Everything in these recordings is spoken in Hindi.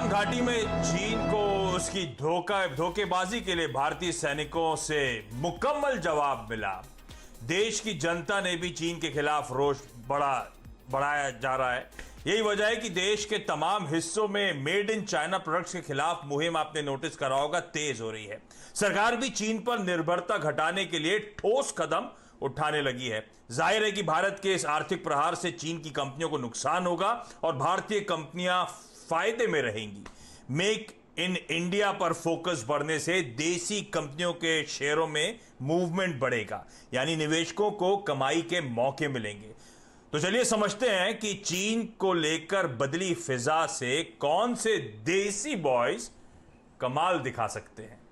पैंगोंग घाटी में चीन को उसकी धोखेबाजी के लिए भारतीय सैनिकों से मुकम्मल जवाब मिला। देश की जनता ने भी चीन के खिलाफ रोष बढ़ाया जा रहा है। यही वजह है कि देश के तमाम हिस्सों में मेड इन चाइना प्रोडक्ट्स के खिलाफ मुहिम आपने नोटिस करा होगा तेज हो रही है। सरकार भी चीन पर निर्भरता घटाने के लिए ठोस कदम उठाने लगी है। जाहिर है कि भारत के इस आर्थिक प्रहार से चीन की कंपनियों को नुकसान होगा और भारतीय कंपनियां फायदे में रहेंगी। मेक इन इंडिया पर फोकस बढ़ने से देसी कंपनियों के शेयरों में मूवमेंट बढ़ेगा, यानी निवेशकों को कमाई के मौके मिलेंगे। तो चलिए समझते हैं कि चीन को लेकर बदली फिजा से कौन से देसी बॉयज कमाल दिखा सकते हैं।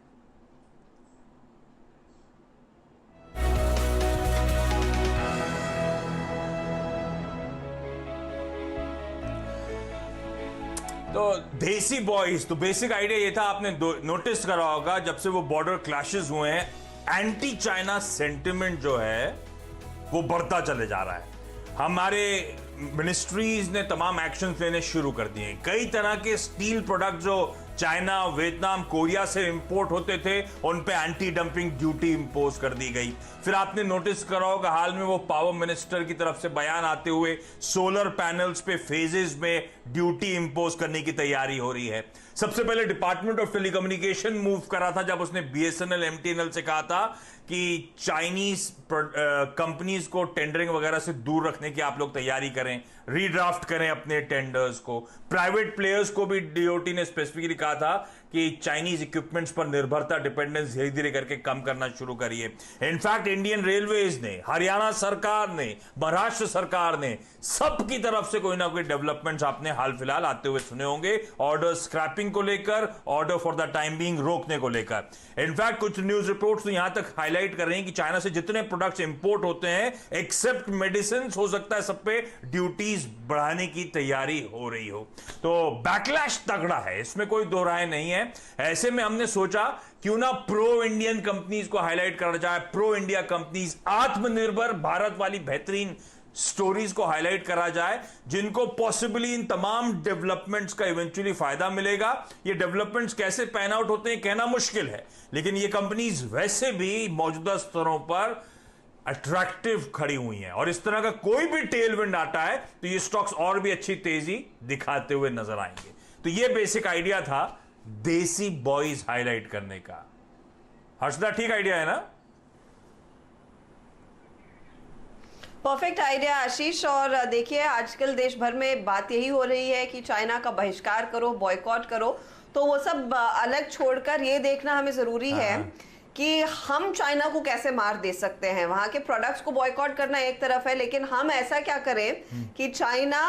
तो देसी बॉयज, तो बेसिक आइडिया ये था, आपने नोटिस करा होगा जब से वो बॉर्डर क्लैशेस हुए हैं, एंटी चाइना सेंटिमेंट जो है वो बढ़ता चले जा रहा है। हमारे मिनिस्ट्रीज ने तमाम एक्शंस लेने शुरू कर दिए। कई तरह के स्टील प्रोडक्ट जो चाइना, वियतनाम, कोरिया से इंपोर्ट होते थे उन पे एंटी डंपिंग ड्यूटी इंपोज कर दी गई। फिर आपने नोटिस करा होगा हाल में वो पावर मिनिस्टर की तरफ से बयान आते हुए सोलर पैनल्स पे फेजेस में ड्यूटी इंपोज करने की तैयारी हो रही है। सबसे पहले डिपार्टमेंट ऑफ टेलीकम्युनिकेशन मूव करा था जब उसने बीएसएनएल, एमटीएनएल से कहा था कि चाइनीज कंपनीज को टेंडरिंग वगैरह से दूर रखने की आप लोग तैयारी करें, रीड्राफ्ट करें अपने टेंडर्स को। प्राइवेट प्लेयर्स को भी डीओटी ने स्पेसिफिकली कहा था कि चाइनीज इक्विपमेंट्स पर निर्भरता, डिपेंडेंस धीरे धीरे करके कम करना शुरू करिए। इनफैक्ट इंडियन रेलवेज ने, हरियाणा सरकार ने, महाराष्ट्र सरकार ने, सबकी तरफ से कोई ना कोई डेवलपमेंट्स आपने हाल फिलहाल आते हुए सुने होंगे, ऑर्डर स्क्रैपिंग को लेकर, order for the time being रोकने को लेकर। इनफैक्ट कुछ न्यूज रिपोर्ट्स तो यहां तक हाईलाइट कर रही हैं कि चाइना से जितने प्रोडक्ट्स इंपोर्ट होते हैं एक्सेप्ट मेडिसिन, हो सकता है सब पे ड्यूटीज बढ़ाने की तैयारी हो रही हो। तो बैकलैश तगड़ा है, इसमें कोई दो राय नहीं है। ऐसे में हमने सोचा क्यों ना प्रो इंडियन कंपनीज को हाईलाइट करा जाए, प्रो इंडिया कंपनीज, आत्मनिर्भर भारत वाली बेहतरीन स्टोरीज को हाईलाइट करा जाए जिनको पॉसिबली इन तमाम डेवलपमेंट्स का इवेंचुअली फायदा मिलेगा। ये डेवलपमेंट्स कैसे पैन आउट होते हैं कहना मुश्किल है, लेकिन ये कंपनीज वैसे भी मौजूदा स्तरों पर अट्रैक्टिव खड़ी हुई हैं और इस तरह का कोई भी टेल विंड आता है तो ये स्टॉक्स और भी अच्छी तेजी दिखाते हुए नजर आएंगे। तो ये बेसिक आइडिया था देसी बॉयज हाईलाइट करने का। हर्षदा, ठीक आइडिया है ना? परफेक्ट आइडिया आशीष। और देखिए आजकल देश भर में बात यही हो रही है कि चाइना का बहिष्कार करो, बॉयकॉट करो, तो वो सब अलग छोड़कर ये देखना हमें जरूरी है कि हम चाइना को कैसे मार दे सकते हैं। वहां के प्रोडक्ट्स को बॉयकॉट करना एक तरफ है, लेकिन हम ऐसा क्या करें कि चाइना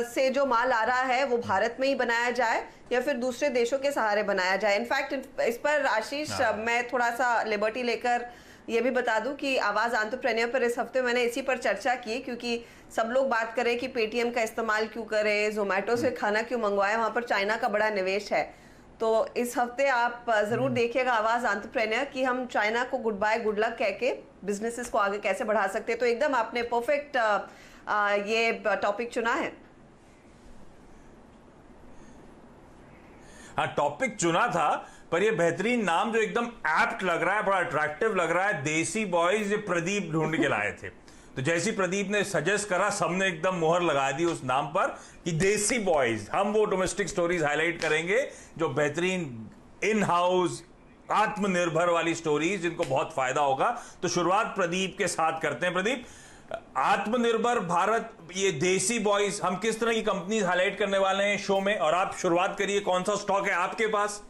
से जो माल आ रहा है वो भारत में ही बनाया जाए या फिर दूसरे देशों के सहारे बनाया जाए। इनफैक्ट इस पर आशीष मैं थोड़ा सा लिबर्टी लेकर ये भी बता दूं कि आवाज एंटरप्रेन्योर पर इस हफ्ते मैंने इसी पर चर्चा की, क्योंकि सब लोग बात करें कि पेटीएम का इस्तेमाल क्यों करें, जोमेटो से खाना क्यों मंगवाएं, वहां पर चाइना का बड़ा निवेश है। तो इस हफ्ते आप जरूर देखिएगा आवाज एंटरप्रेन्योर कि हम चाइना को गुड बाय, गुड लक कह के बिजनेसेस को आगे कैसे बढ़ा सकते हैं। तो एकदम आपने परफेक्ट ये टॉपिक चुना है। हाँ, टॉपिक चुना था, पर ये बेहतरीन नाम जो एकदम एप्ट लग रहा है, बड़ा अट्रैक्टिव लग रहा है, देसी बॉयज, ये प्रदीप ढूंढ के लाए थे। तो जैसी प्रदीप ने सजेस्ट करा सबने एकदम मुहर लगा दी उस नाम पर कि देसी बॉयज। हम वो डोमेस्टिक स्टोरीज हाईलाइट करेंगे जो बेहतरीन इन हाउस आत्मनिर्भर वाली स्टोरीज जिनको बहुत फायदा होगा। तो शुरुआत प्रदीप के साथ करते हैं। प्रदीप, आत्मनिर्भर भारत, ये देसी बॉयज, हम किस तरह की कंपनीज हाईलाइट करने वाले हैं शो में, और आप शुरुआत करिए, कौन सा स्टॉक है आपके पास?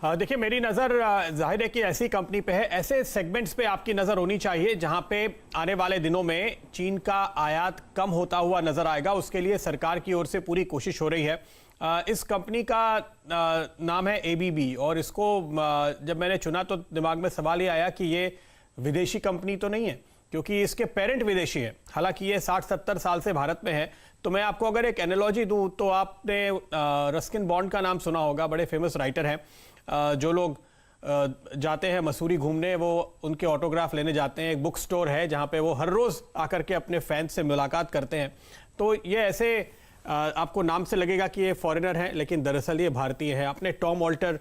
देखिए, मेरी नज़र जाहिर है कि ऐसी कंपनी पे है, ऐसे सेगमेंट्स पे आपकी नज़र होनी चाहिए जहां पे आने वाले दिनों में चीन का आयात कम होता हुआ नज़र आएगा। उसके लिए सरकार की ओर से पूरी कोशिश हो रही है। इस कंपनी का नाम है एबीबी, और इसको जब मैंने चुना तो दिमाग में सवाल ये आया कि ये विदेशी कंपनी तो नहीं है, क्योंकि इसके पेरेंट विदेशी है। हालांकि ये 60-70 साल से भारत में है। तो मैं आपको अगर एक एनालॉजी दूं तो आपने रस्किन बॉन्ड का नाम सुना होगा, बड़े फेमस राइटर हैं। जो लोग जाते हैं मसूरी घूमने, वो उनके ऑटोग्राफ लेने जाते हैं। एक बुक स्टोर है जहाँ पे वो हर रोज़ आकर के अपने फैंस से मुलाकात करते हैं। तो ये ऐसे आपको नाम से लगेगा कि ये फॉरेनर हैं, लेकिन दरअसल ये भारतीय हैं। आपने टॉम ऑल्टर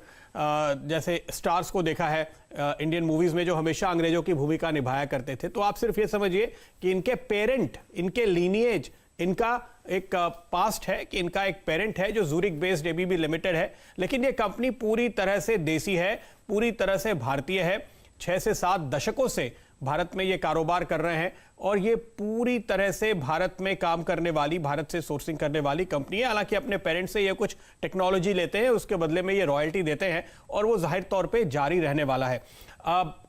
जैसे स्टार्स को देखा है इंडियन मूवीज में, जो हमेशा अंग्रेजों की भूमिका निभाया करते थे। तो आप सिर्फ ये समझिए कि इनके पेरेंट, इनके लीनिएज, इनका एक पास्ट है कि इनका एक पेरेंट है जो जूरिक बेस्ड एबीबी लिमिटेड है, लेकिन ये कंपनी पूरी तरह से देसी है, पूरी तरह से भारतीय है। 6 से 7 दशकों से भारत में ये कारोबार कर रहे हैं और ये पूरी तरह से भारत में काम करने वाली, भारत से सोर्सिंग करने वाली कंपनी है। हालांकि अपने पेरेंट से ये कुछ टेक्नोलॉजी लेते हैं, उसके बदले में ये रॉयल्टी देते हैं और वो जाहिर तौर पे जारी रहने वाला है।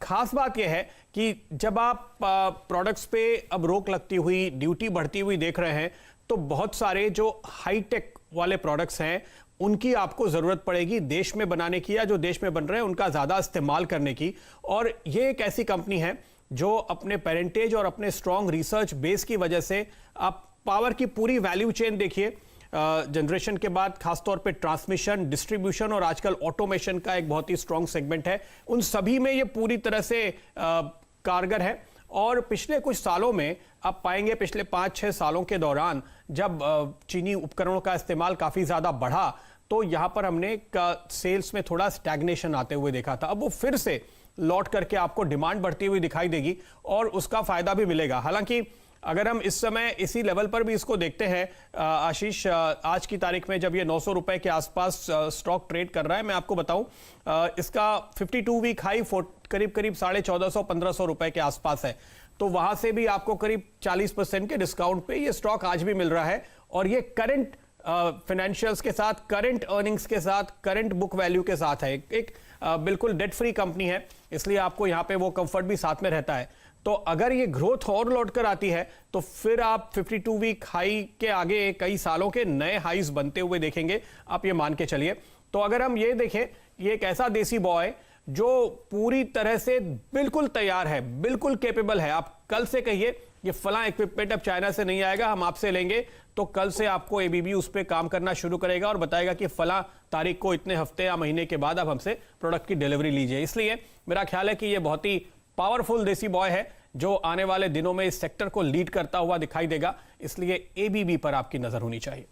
खास बात यह है कि जब आप प्रोडक्ट्स पे अब रोक लगती हुई, ड्यूटी बढ़ती हुई देख रहे हैं, तो बहुत सारे जो हाईटेक वाले प्रोडक्ट्स हैं उनकी आपको जरूरत पड़ेगी देश में बनाने की, या जो देश में बन रहे हैं उनका ज्यादा इस्तेमाल करने की। और ये एक ऐसी कंपनी है जो अपने पेरेंटेज और अपने स्ट्रॉन्ग रिसर्च बेस की वजह से, आप पावर की पूरी वैल्यू चेन देखिए, जनरेशन के बाद खासतौर पे ट्रांसमिशन, डिस्ट्रीब्यूशन और आजकल ऑटोमेशन का एक बहुत ही स्ट्रॉन्ग सेगमेंट है, उन सभी में ये पूरी तरह से कारगर है। और पिछले कुछ सालों में आप पाएंगे, पिछले 5-6 सालों के दौरान जब चीनी उपकरणों का इस्तेमाल काफी ज्यादा बढ़ा, तो यहां पर हमने सेल्स में थोड़ा स्टैग्नेशन आते हुए देखा था। अब वो फिर से लौट करके आपको डिमांड बढ़ती हुई दिखाई देगी और उसका फायदा भी मिलेगा। हालांकि अगर हम इस समय इसी लेवल पर भी इसको देखते हैं आशीष, आज की तारीख में जब ये 900 रुपए के आसपास स्टॉक ट्रेड कर रहा है, मैं आपको बताऊं इसका 52 वीक हाई करीब 1450-1500 रुपए के आसपास है। तो वहां से भी आपको करीब 40% के डिस्काउंट पे ये स्टॉक आज भी मिल रहा है और ये करंट फाइनेंशियल्स के साथ, करंट अर्निंग्स के साथ, करंट बुक वैल्यू के साथ है। एक बिल्कुल डेट फ्री कंपनी है, इसलिए आपको यहां पे वो कंफर्ट भी साथ में रहता है। तो अगर ये ग्रोथ और लौट कर आती है तो फिर आप 52 वीक हाई के आगे कई सालों के नए हाईज बनते हुए देखेंगे, आप ये मान के चलिए। तो अगर हम ये देखें, ये एक ऐसा देसी बॉय जो पूरी तरह से बिल्कुल तैयार है, बिल्कुल कैपेबल है। आप कल से कहिए ये फला इक्विपमेंट अब चाइना से नहीं आएगा, हम आपसे लेंगे, तो कल से आपको एबीबी उस पर काम करना शुरू करेगा और बताएगा कि फला तारीख को इतने हफ्ते या महीने के बाद आप हमसे प्रोडक्ट की डिलीवरी लीजिए। इसलिए मेरा ख्याल है कि ये बहुत ही पावरफुल देसी बॉय है जो आने वाले दिनों में इस सेक्टर को लीड करता हुआ दिखाई देगा, इसलिए एबीबी पर आपकी नजर होनी चाहिए।